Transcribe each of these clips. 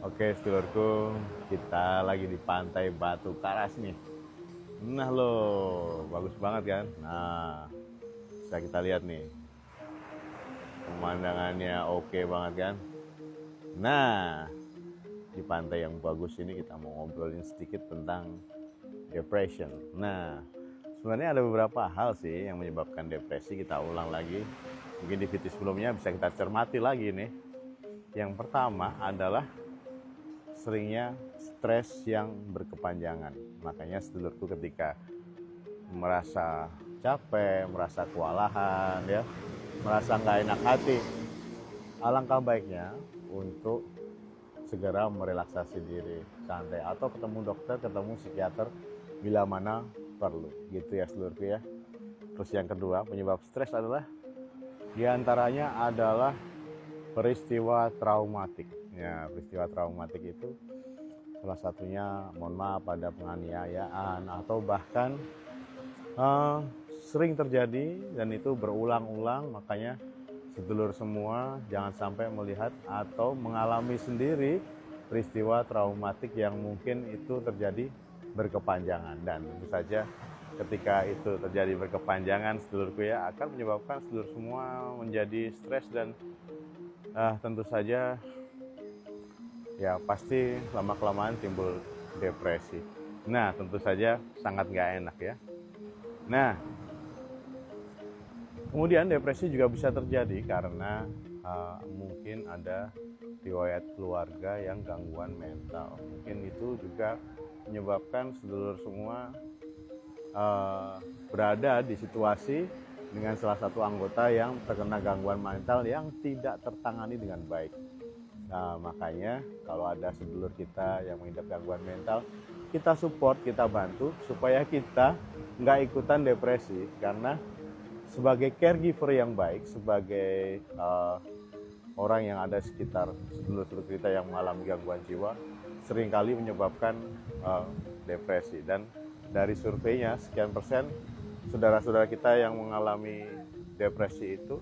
Oke, sedulurku, kita lagi di pantai Batu Karas nih. Nah lo, bagus banget kan? Nah, bisa kita lihat nih, pemandangannya oke banget kan? Nah, di pantai yang bagus ini kita mau ngobrolin sedikit tentang depression. Nah, sebenarnya ada beberapa hal sih yang menyebabkan depresi. Kita ulang lagi, mungkin di video sebelumnya bisa kita cermati lagi nih. Yang pertama adalah seringnya stres yang berkepanjangan. Makanya sedulurku ketika merasa capek, merasa kewalahan, ya, merasa nggak enak hati, alangkah baiknya untuk segera merelaksasi diri, santai, atau ketemu dokter, ketemu psikiater bila mana perlu, gitu ya sedulurku ya. Terus yang kedua, penyebab stres adalah diantaranya adalah peristiwa traumatik. Ya, peristiwa traumatik itu salah satunya, mohon maaf, ada penganiayaan atau bahkan uh, sering terjadi dan itu berulang-ulang. Makanya sedulur semua jangan sampai melihat atau mengalami sendiri peristiwa traumatik yang mungkin itu terjadi berkepanjangan. Dan tentu saja ketika itu terjadi berkepanjangan, sedulurku ya, akan menyebabkan sedulur semua menjadi stres dan tentu saja ya pasti lama-kelamaan timbul depresi. Nah, tentu saja sangat nggak enak ya. Nah, kemudian depresi juga bisa terjadi karena mungkin ada riwayat keluarga yang gangguan mental. Mungkin itu juga menyebabkan sedulur semua berada di situasi dengan salah satu anggota yang terkena gangguan mental yang tidak tertangani dengan baik. Nah, makanya kalau ada sedulur kita yang mengidap gangguan mental, kita support, kita bantu supaya kita nggak ikutan depresi. Karena sebagai caregiver yang baik, sebagai orang yang ada sekitar sedulur-sedulur kita yang mengalami gangguan jiwa, seringkali menyebabkan depresi. Dan dari surveinya, sekian persen saudara-saudara kita yang mengalami depresi itu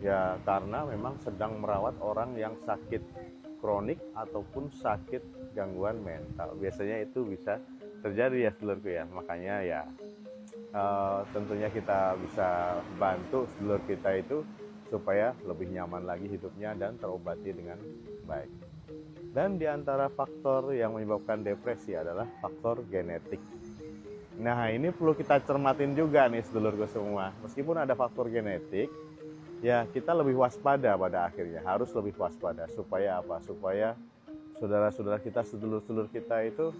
ya karena memang sedang merawat orang yang sakit kronik ataupun sakit gangguan mental. Biasanya itu bisa terjadi ya sedulurku ya. Makanya ya tentunya kita bisa bantu sedulur kita itu supaya lebih nyaman lagi hidupnya dan terobati dengan baik. Dan di antara faktor yang menyebabkan depresi adalah faktor genetik. Nah, ini perlu kita cermatin juga nih sedulurku semua. Meskipun ada faktor genetik, ya kita lebih waspada pada akhirnya, harus lebih waspada. Supaya apa? Supaya saudara-saudara kita, sedulur-sedulur kita itu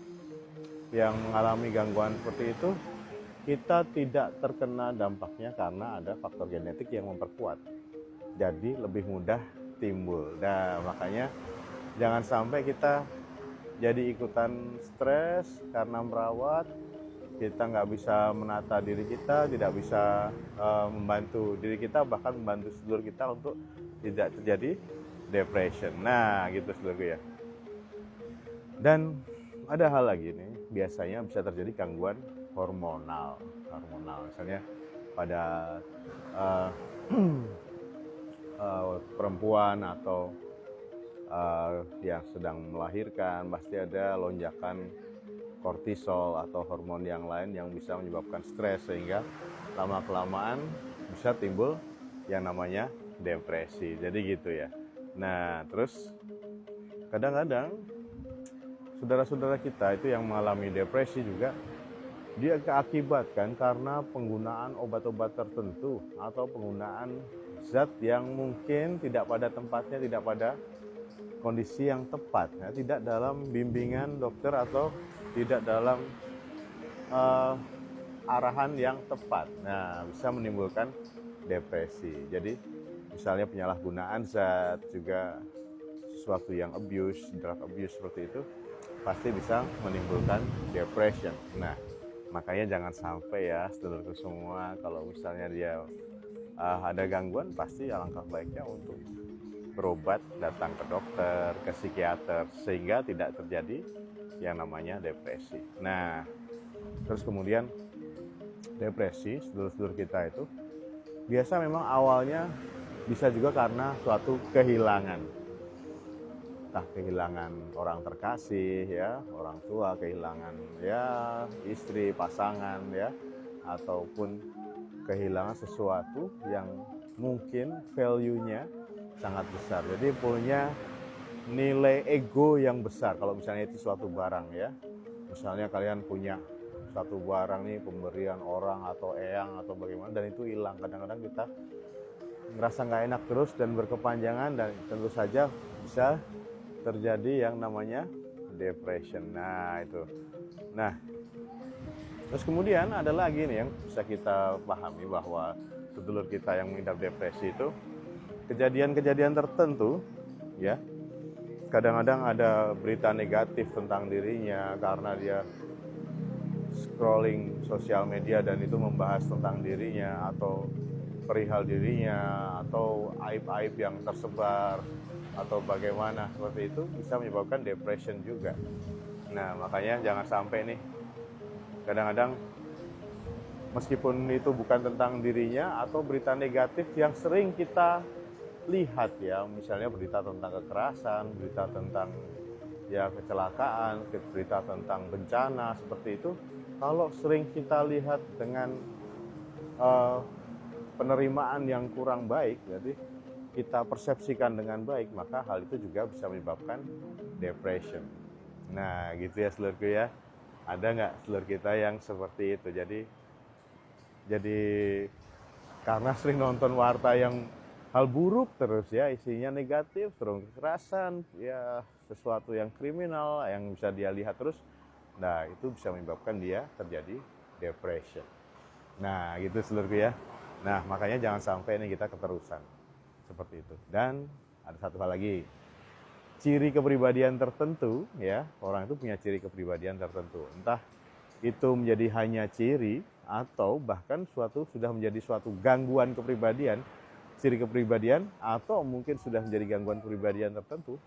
yang mengalami gangguan seperti itu, kita tidak terkena dampaknya karena ada faktor genetik yang memperkuat. Jadi lebih mudah timbul. Nah, makanya jangan sampai kita jadi ikutan stres karena merawat, kita nggak bisa menata diri kita, tidak bisa membantu diri kita, bahkan membantu sedulur kita untuk tidak terjadi depression. Nah, gitu sedulurku ya. Dan ada hal lagi nih, biasanya bisa terjadi gangguan hormonal. Misalnya pada uh, perempuan atau yang sedang melahirkan, pasti ada lonjakan kortisol atau hormon yang lain yang bisa menyebabkan stres, sehingga lama-kelamaan bisa timbul yang namanya depresi. Jadi gitu ya. Nah, terus kadang-kadang saudara-saudara kita itu yang mengalami depresi juga dia keakibatkan karena penggunaan obat-obat tertentu atau penggunaan zat yang mungkin tidak pada tempatnya, tidak pada kondisi yang tepat, ya, tidak dalam bimbingan dokter atau tidak dalam arahan yang tepat. Nah, bisa menimbulkan depresi. Jadi misalnya penyalahgunaan zat, juga sesuatu yang abuse, drug abuse seperti itu, pasti bisa menimbulkan depression. Nah, makanya jangan sampai ya sedulurku semua, kalau misalnya dia ada gangguan, pasti alangkah baiknya untuk berobat, datang ke dokter, ke psikiater, sehingga tidak terjadi yang namanya depresi. Nah, terus kemudian depresi sedulur-sedulur kita itu biasa memang awalnya bisa juga karena suatu kehilangan. entah kehilangan orang terkasih ya, orang tua, kehilangan ya istri, pasangan ya, ataupun kehilangan sesuatu yang mungkin value-nya sangat besar. Jadi punya nilai ego yang besar kalau misalnya itu suatu barang ya. Misalnya kalian punya satu barang nih, pemberian orang atau eyang atau bagaimana, dan itu hilang. Kadang-kadang kita ngerasa nggak enak terus dan berkepanjangan, dan tentu saja bisa terjadi yang namanya depression. Nah itu. Nah terus kemudian ada lagi nih yang bisa kita pahami, bahwa sedulur kita yang mengidap depresi itu kejadian-kejadian tertentu ya, kadang-kadang ada berita negatif tentang dirinya karena dia scrolling sosial media dan itu membahas tentang dirinya atau perihal dirinya atau aib-aib yang tersebar atau bagaimana, seperti itu bisa menyebabkan depression juga. Nah makanya jangan sampai nih, kadang-kadang meskipun itu bukan tentang dirinya atau berita negatif yang sering kita lihat ya, misalnya berita tentang kekerasan, berita tentang ya kecelakaan, berita tentang bencana seperti itu, kalau sering kita lihat dengan penerimaan yang kurang baik, jadi kita persepsikan dengan baik, maka hal itu juga bisa menyebabkan depression. Nah gitu ya sedulurku ya, ada nggak sedulur kita yang seperti itu? Jadi karena sering nonton warta yang hal buruk terus ya, isinya negatif, terus kekerasan, ya sesuatu yang kriminal yang bisa dia lihat terus, nah itu bisa menyebabkan dia terjadi depression. Nah gitu sedulurku ya. Nah makanya jangan sampai nih kita keterusan seperti itu. Dan ada satu hal lagi, ciri kepribadian tertentu ya, orang itu punya ciri kepribadian tertentu, entah itu menjadi hanya ciri atau bahkan sudah menjadi suatu gangguan kepribadian, ciri kepribadian, atau mungkin sudah menjadi gangguan kepribadian tertentu,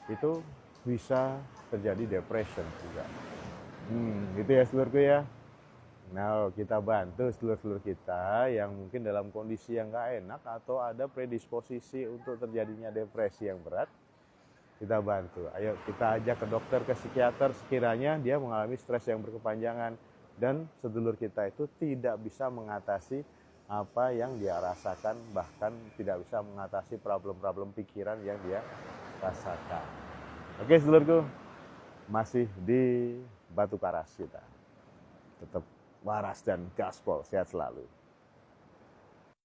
itu bisa terjadi depression juga. Gitu ya sedulurku ya. Nah kita bantu sedulur-sedulur kita yang mungkin dalam kondisi yang gak enak atau ada predisposisi untuk terjadinya depresi yang berat, kita bantu. Ayo kita ajak ke dokter, ke psikiater sekiranya dia mengalami stres yang berkepanjangan dan sedulur kita itu tidak bisa mengatasi apa yang dia rasakan, bahkan tidak bisa mengatasi problem-problem pikiran yang dia rasakan. Oke sedulurku, masih di Batu Karas kita. Tetap waras dan gaspol, sehat selalu.